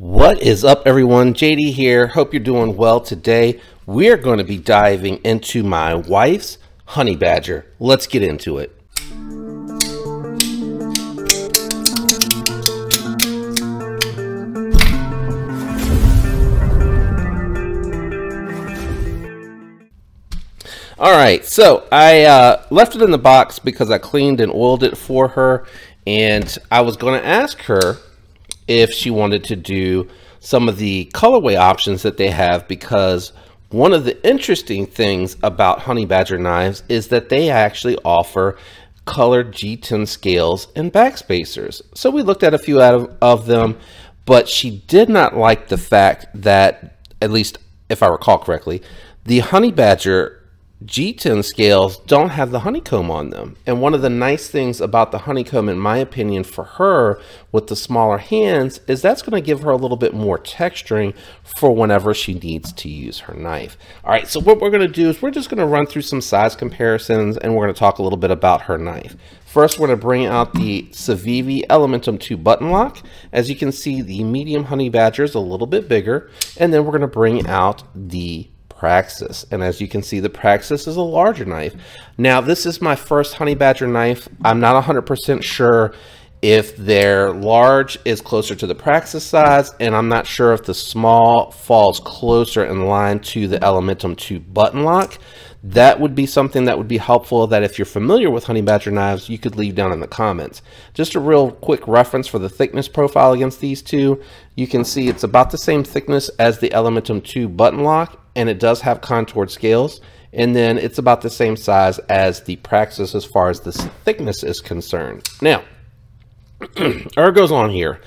What is up, everyone? JD here. Hope you're doing well today. We're going to be diving into my wife's honey badger. Let's get into it. All right, so I left it in the box because I cleaned and oiled it for her, and I was going to ask her if she wanted to do some of the colorway options that they have, because one of the interesting things about honey badger knives is that they actually offer colored G10 scales and backspacers. So we looked at a few of them, but she did not like the fact that, at least if I recall correctly, the honey badger G10 scales don't have the honeycomb on them. And one of the nice things about the honeycomb, in my opinion, for her with the smaller hands, is that's going to give her a little bit more texturing for whenever she needs to use her knife. All right, so what we're going to do is we're just going to run through some size comparisons, and we're going to talk a little bit about her knife. First, we're going to bring out the Civivi Elementum 2 button lock. As you can see, the medium honey badger is a little bit bigger, and then we're going to bring out the Praxis, and as you can see, the Praxis is a larger knife. Now, this is my first honey badger knife. I'm not 100% sure if their large is closer to the Praxis size, and I'm not sure if the small falls closer in line to the Elementum 2 button lock. That would be something that would be helpful, that if you're familiar with honey badger knives, you could leave down in the comments. Just a real quick reference for the thickness profile against these two. You can see it's about the same thickness as the Elementum 2 button lock, and it does have contoured scales. And then it's about the same size as the Praxis as far as the thickness is concerned. Now, ergos on here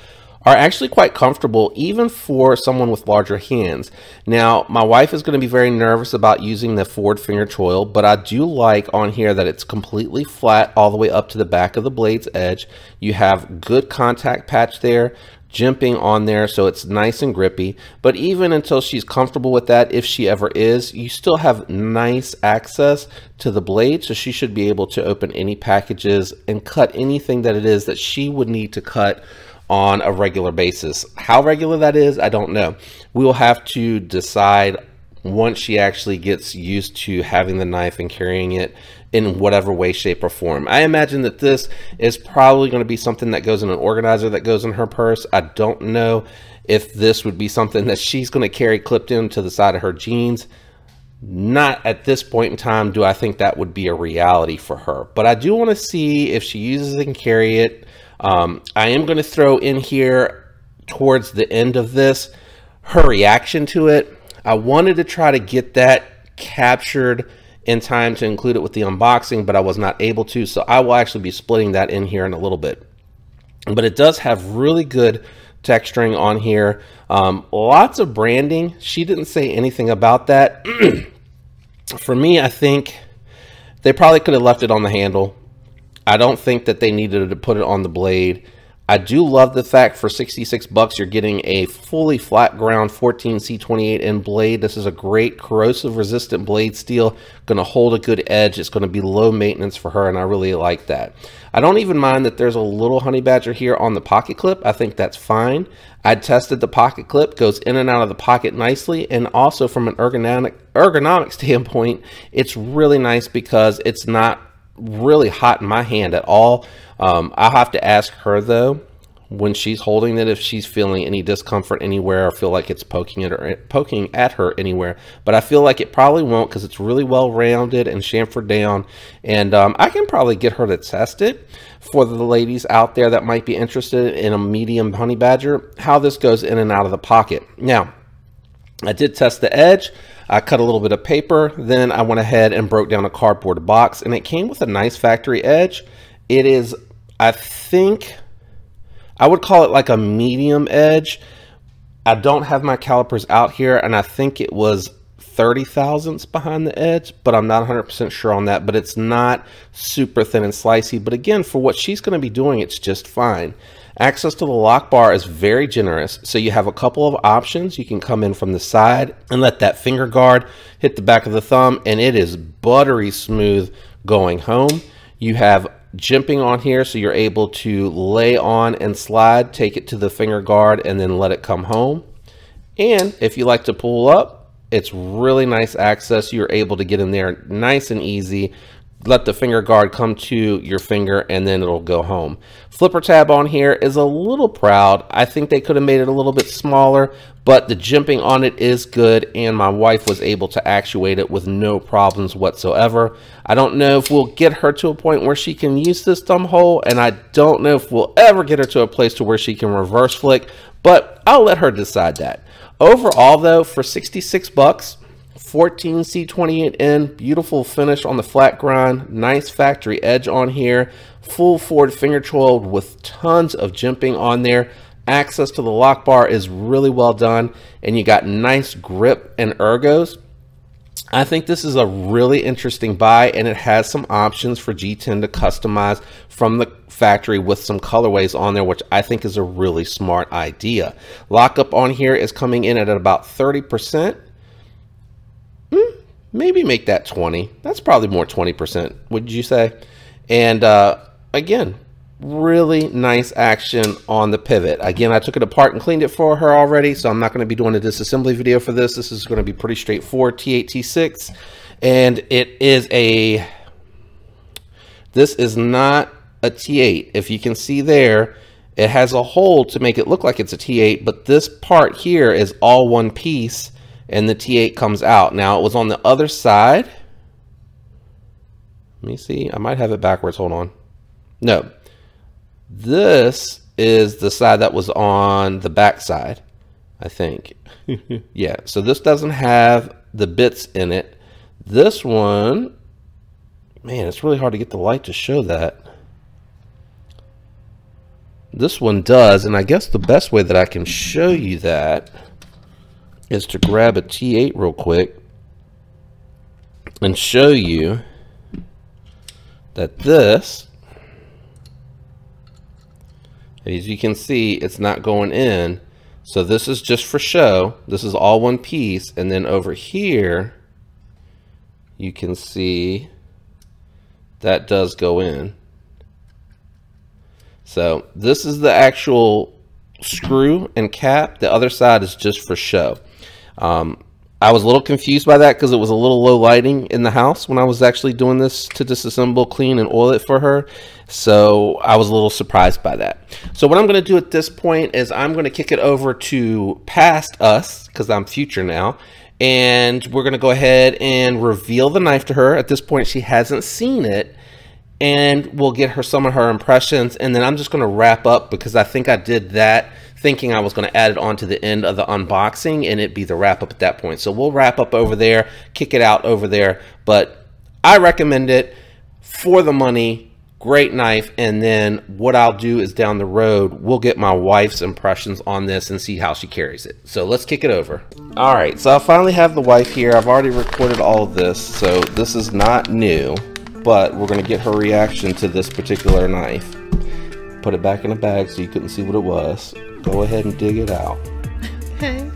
are actually quite comfortable, even for someone with larger hands. Now, my wife is going to be very nervous about using the forward finger choil, but I do like on here that it's completely flat all the way up to the back of the blade's edge. You have good contact patch there, jimping on there, so it's nice and grippy. But even until she's comfortable with that, if she ever is, you still have nice access to the blade, so she should be able to open any packages and cut anything that it is that she would need to cut on a regular basis. How regular that is, I don't know. We will have to decide once she actually gets used to having the knife and carrying it in whatever way, shape, or form. I imagine that this is probably going to be something that goes in an organizer that goes in her purse. I don't know if this would be something that she's going to carry clipped into the side of her jeans. Not at this point in time do I think that would be a reality for her, but I do want to see if she uses it and carry it. I am going to throw in here towards the end of this her reaction to it. I wanted to try to get that captured in time to include it with the unboxing, but I was not able to, so I will actually be splitting that in here in a little bit. But it does have really good texturing on here. Lots of branding. She didn't say anything about that. For me, I think they probably could have left it on the handle. I don't think that they needed to put it on the blade. I do love the fact for 66 bucks you're getting a fully flat ground 14C28N blade. This is a great corrosive resistant blade steel, going to hold a good edge. It's going to be low maintenance for her, and I really like that. I don't even mind that there's a little honey badger here on the pocket clip. I think that's fine. I tested the pocket clip, goes in and out of the pocket nicely, and also from an ergonomic standpoint, it's really nice because it's not really hot in my hand at all. I'll have to ask her though when she's holding it if she's feeling any discomfort anywhere or feel like it's poking at her anywhere, but I feel like it probably won't because it's really well rounded and chamfered down, and I can probably get her to test it for the ladies out there that might be interested in a medium honey badger, how this goes in and out of the pocket. Now, I did test the edge. I cut a little bit of paper, then I went ahead and broke down a cardboard box, and it came with a nice factory edge. It is, I think, I would call it like a medium edge. I don't have my calipers out here, and I think it was 30 thousandths behind the edge, but I'm not 100% sure on that. But it's not super thin and slicey, but again, for what she's going to be doing, it's just fine. Access to the lock bar is very generous, so you have a couple of options. You can come in from the side and let that finger guard hit the back of the thumb, and it is buttery smooth going home. You have jimping on here, so you're able to lay on and slide, take it to the finger guard, and then let it come home. And if you like to pull up, it's really nice access. You're able to get in there nice and easy. Let the finger guard come to your finger and then it'll go home. Flipper tab on here is a little proud. I think they could have made it a little bit smaller, but the jimping on it is good, and my wife was able to actuate it with no problems whatsoever. I don't know if we'll get her to a point where she can use this thumb hole, and I don't know if we'll ever get her to a place to where she can reverse flick, but I'll let her decide that. Overall though, for 66 bucks, 14 C28N, beautiful finish on the flat grind, nice factory edge on here, full forward finger choil with tons of jimping on there. Access to the lock bar is really well done, and you got nice grip and ergos. I think this is a really interesting buy, and it has some options for G10 to customize from the factory with some colorways on there, which I think is a really smart idea. Lockup on here is coming in at about 30%. Maybe make that 20. That's probably more 20%, would you say? And again, really nice action on the pivot. Again, I took it apart and cleaned it for her already, so I'm not going to be doing a disassembly video for this. This is going to be pretty straightforward. T8, T6, and this is not a T8. If you can see there, it has a hole to make it look like it's a T8, but this part here is all one piece, and the T8 comes out. Now, it was on the other side. Let me see. I might have it backwards. Hold on. No. This is the side that was on the back side, I think. Yeah, so this doesn't have the bits in it. This one, man, it's really hard to get the light to show that. This one does, and I guess the best way that I can show you that is to grab a T8 real quick and show you that this, as you can see, it's not going in. So this is just for show. This is all one piece, and then over here you can see that does go in. So this is the actual screw and cap. The other side is just for show. I was a little confused by that because it was a little low lighting in the house when I was actually doing this to disassemble, clean, and oil it for her. So I was a little surprised by that. So what I'm going to do at this point is I'm going to kick it over to Past Us, because I'm future now. And we're going to go ahead and reveal the knife to her. At this point, she hasn't seen it. And we'll get her some of her impressions. And then I'm just going to wrap up, because I think I did that thinking I was going to add it on to the end of the unboxing and it'd be the wrap up at that point. So we'll wrap up over there, kick it out over there. But I recommend it for the money. Great knife. And then what I'll do is down the road, we'll get my wife's impressions on this and see how she carries it. So let's kick it over. All right, so I finally have the wife here. I've already recorded all of this, so this is not new, but we're going to get her reaction to this particular knife. Put it back in a bag so you couldn't see what it was. Go ahead and dig it out. Okay.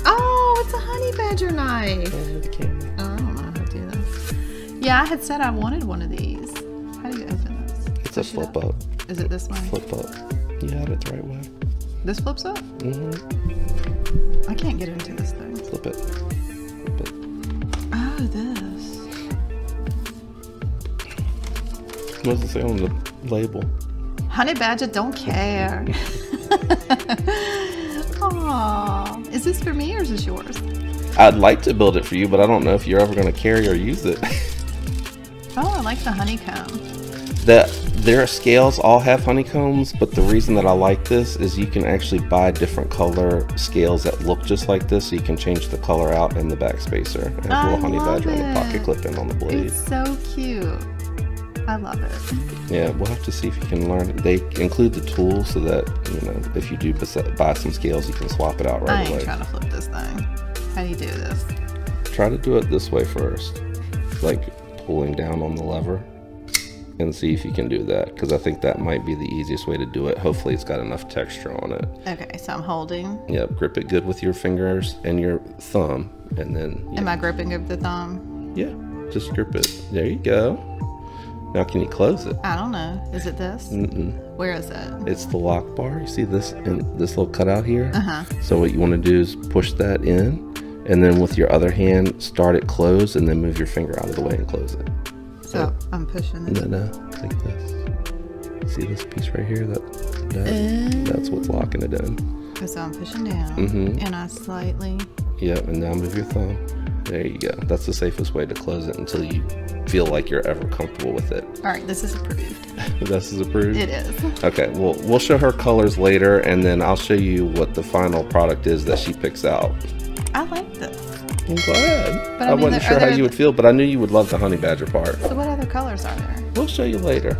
Oh, it's a honey badger knife. Oh, I don't know how to do this. Yeah, I had said I wanted one of these. How do you open this? It's a flip up. Is it this way? Flip up. You have it the right way. This flips up? Mm-hmm. I can't get into this thing. Flip it. Flip it. Oh, this. What does it say on the label? Honey badger don't care. Aww. Is this for me or is this yours? I'd like to build it for you, but I don't know if you're ever going to carry or use it. Oh, I like the honeycomb. Their scales all have honeycombs, but the reason that I like this is you can actually buy different color scales that look just like this, so you can change the color out in the back spacer. And a little honey badger on the pocket clip in on the blade. It's so cute. I love it. Yeah, we'll have to see if you can learn. They include the tools so that, you know, if you do buy some scales, you can swap it out right away. I ain't trying to flip this thing. How do you do this? Try to do it this way first, like pulling down on the lever. and see if you can do that, because I think that might be the easiest way to do it. Hopefully it's got enough texture on it. Okay, so I'm holding. Yep, grip it good with your fingers and your thumb, and then... Am I gripping up the thumb? Yeah, just grip it. There you go. Now can you close it? I don't know. Is it this? Where is it? It's the lock bar. You see this in this little cutout here? Uh-huh. So what you want to do is push that in, and then with your other hand, start it closed, and then move your finger out of the way and close it. So I'm pushing it. No, like this. See this piece right here? That's what's locking it in. So I'm pushing down, and I slightly... Yep, and now move your thumb. There you go. That's the safest way to close it until you feel like you're ever comfortable with it. All right, this is approved. This is approved? It is. Okay, well, we'll show her colors later, and then I'll show you what the final product is that she picks out. I like this. I'm glad. But I wasn't sure how you would feel, but I knew you would love the honey badger part. So what other colors are there? We'll show you later.